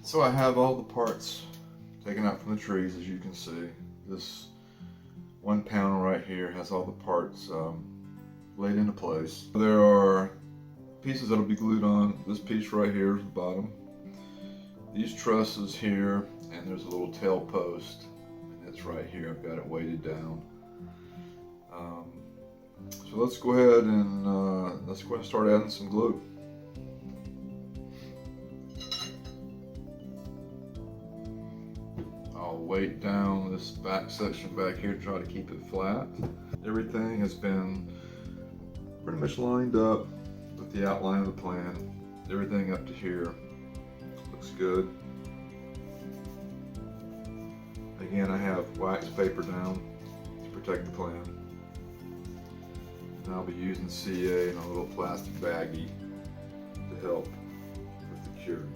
So I have all the parts taken out from the trees, as you can see. This one panel right here has all the parts laid into place. There are pieces that'll be glued on. This piece right here is the bottom. These trusses here, and there's a little tail post, and it's right here. I've got it weighted down. So let's go ahead and start adding some glue. I'll weight down this back section back here, try to keep it flat. Everything has been pretty much lined up with the outline of the plan. Everything up to here looks good. Again, I have wax paper down to protect the plan. And I'll be using CA in a little plastic baggie to help with the curing.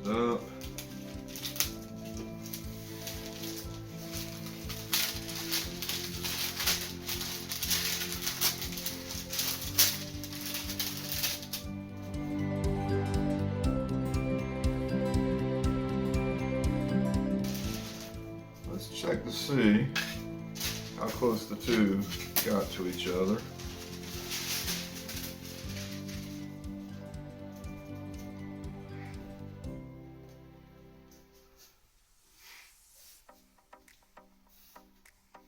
Up. Let's check to see how close the two got to each other.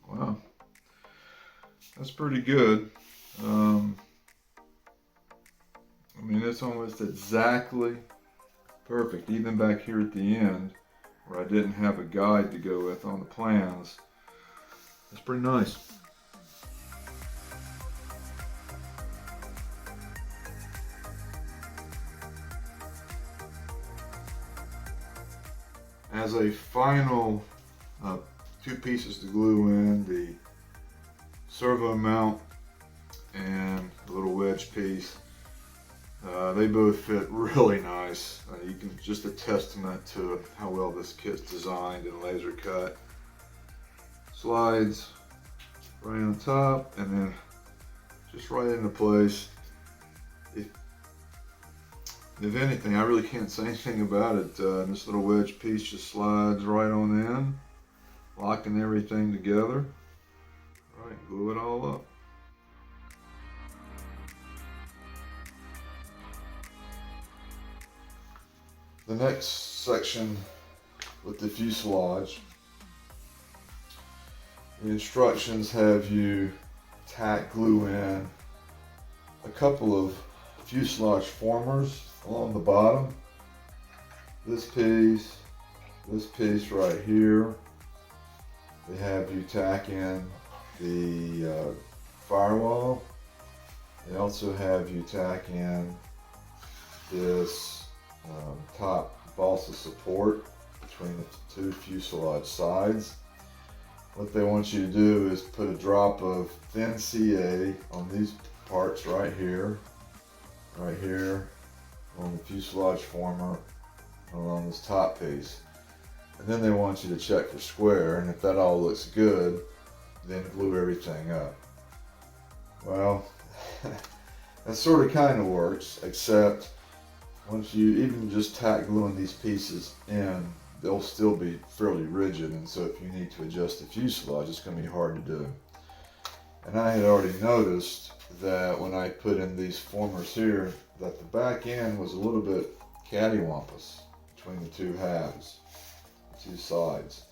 Wow, that's pretty good. I mean, it's almost exactly perfect, even back here at the end where I didn't have a guide to go with on the plans. It's pretty nice. As a final two pieces to glue in, the servo mount and the little wedge piece, they both fit really nice. You can just a testament to how well this kit's designed and laser cut. Slides right on top and then just right into place. If anything, I really can't say anything about it. This little wedge piece just slides right on in, locking everything together. All right, glue it all up. The next section with the fuselage, the instructions have you tack glue in a couple of fuselage formers along the bottom. This piece right here. They have you tack in the firewall. They also have you tack in this top balsa support between the two fuselage sides. What they want you to do is put a drop of thin CA on these parts right here on the fuselage former along this top piece. And then they want you to check for square, and if that all looks good, then glue everything up. Well, that sort of kind of works, except once you even just tack gluing these pieces in, they'll still be fairly rigid, and so if you need to adjust the fuselage, it's going to be hard to do. And I had already noticed that when I put in these formers here, that the back end was a little bit cattywampus between the two halves, two sides.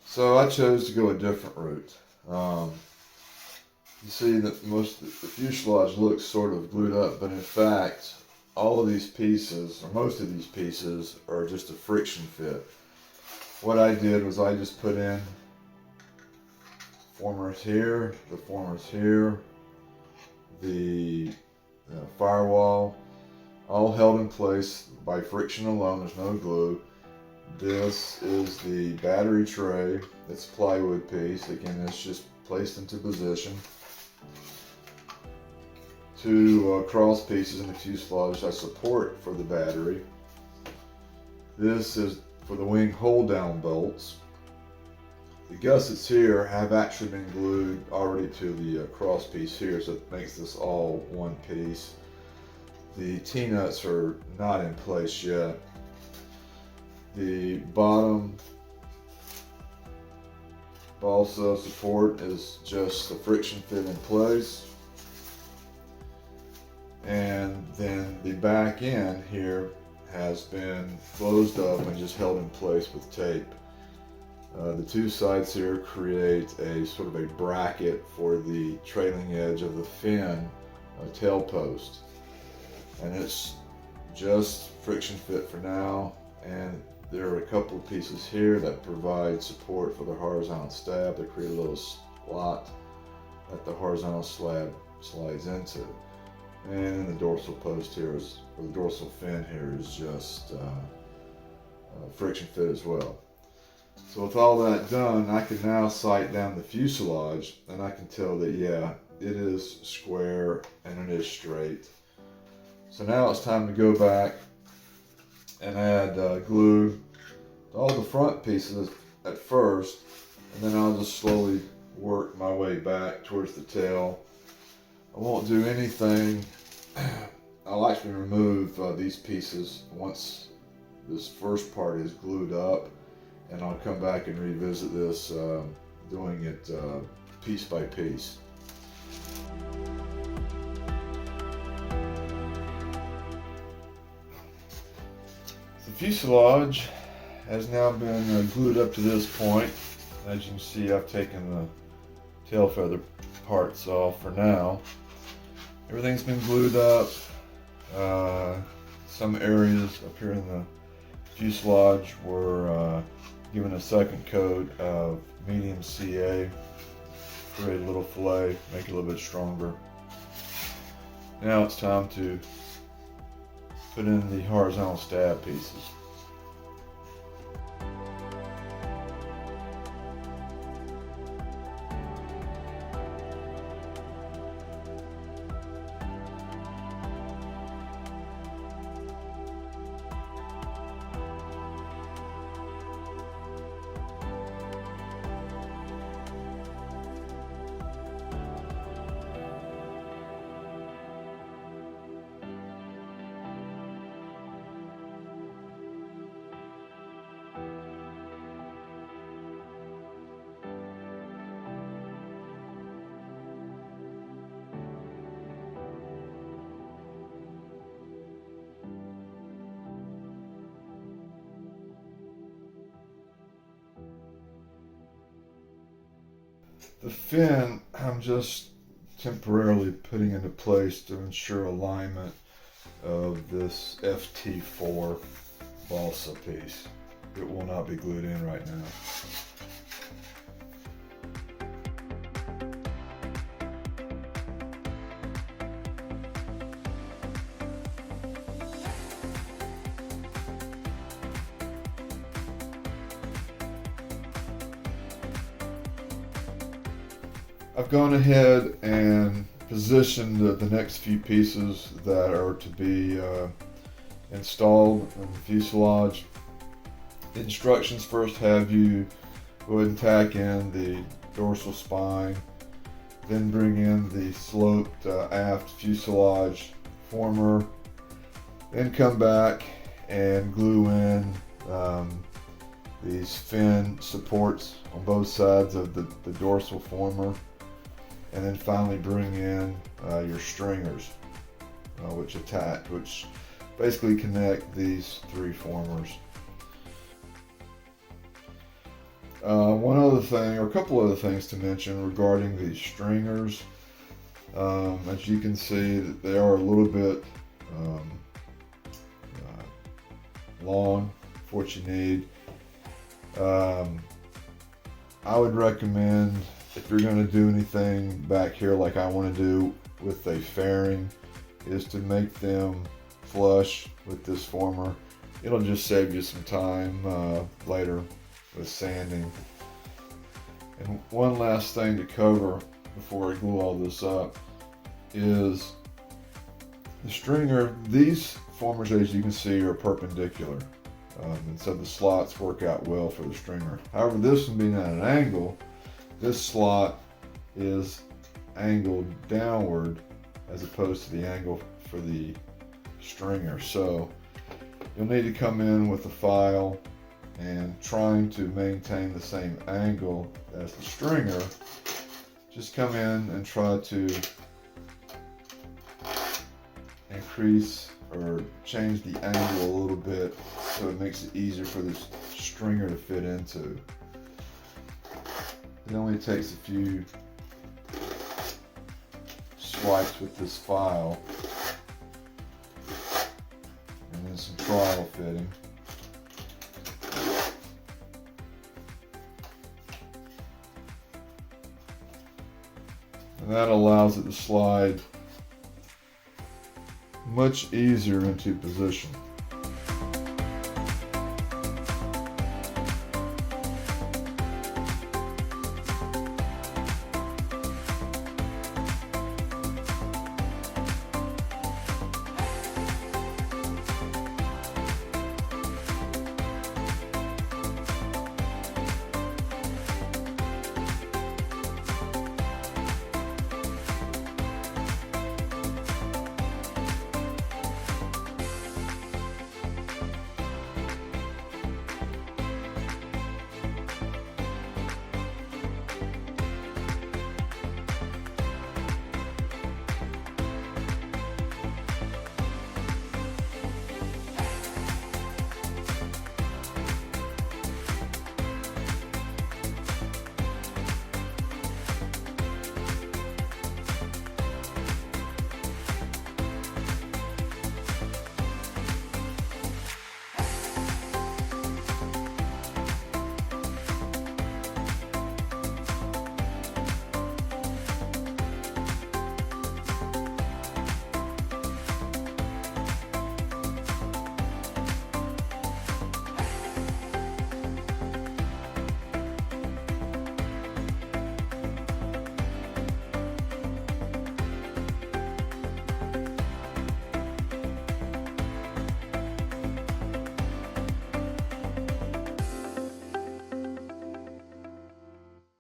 So I chose to go a different route. You see that most of the fuselage looks sort of glued up, but in fact, all of these pieces, or most of these pieces, are just a friction fit. What I did was I just put in formers here, the firewall, all held in place by friction alone. There's no glue. This is the battery tray. It's a plywood piece. Again, it's just placed into position. Two cross pieces in the fuselage as support for the battery. This is for the wing hold down bolts. The gussets here have actually been glued already to the cross piece here, so it makes this all one piece. The T-nuts are not in place yet. The bottom balsa support is just the friction fit in place. And then the back end here has been closed up and just held in place with tape. The two sides here create a sort of a bracket for the trailing edge of the fin tail post. And it's just friction fit for now. And there are a couple of pieces here that provide support for the horizontal stab. They create a little slot that the horizontal slab slides into. And the dorsal post here is, or the dorsal fin here is just friction fit as well. So with all that done, I can now sight down the fuselage and I can tell that, yeah, it is square and it is straight. So now it's time to go back and add glue to all the front pieces at first, and then I'll just slowly work my way back towards the tail. I won't do anything. I'll actually remove these pieces once this first part is glued up, and I'll come back and revisit this, doing it piece by piece. The fuselage has now been glued up to this point. As you can see, I've taken the tail feather parts off for now. Everything's been glued up. Some areas up here in the fuselage were given a second coat of medium CA, create a little fillet, make it a little bit stronger. Now it's time to put in the horizontal stab pieces. The fin, I'm just temporarily putting into place to ensure alignment of this FT4 balsa piece. It will not be glued in right now. I've gone ahead and positioned the next few pieces that are to be installed in the fuselage. The instructions first have you go ahead and tack in the dorsal spine, then bring in the sloped aft fuselage former, then come back and glue in these fin supports on both sides of the dorsal former. And then finally bring in your stringers, which basically connect these three formers. One other thing, or a couple other things to mention regarding these stringers. As you can see, that they are a little bit long for what you need. I would recommend, if you're going to do anything back here like I want to do with a fairing, is to make them flush with this former. It'll just save you some time later with sanding. And one last thing to cover before I glue all this up is the stringer. These formers, as you can see, are perpendicular, and so the slots work out well for the stringer. However, this one being at an angle, this slot is angled downward as opposed to the angle for the stringer. So you'll need to come in with a file and trying to maintain the same angle as the stringer. Just come in and try to increase or change the angle a little bit so it makes it easier for this stringer to fit into. It only takes a few swipes with this file and then some trial fitting. And that allows it to slide much easier into position.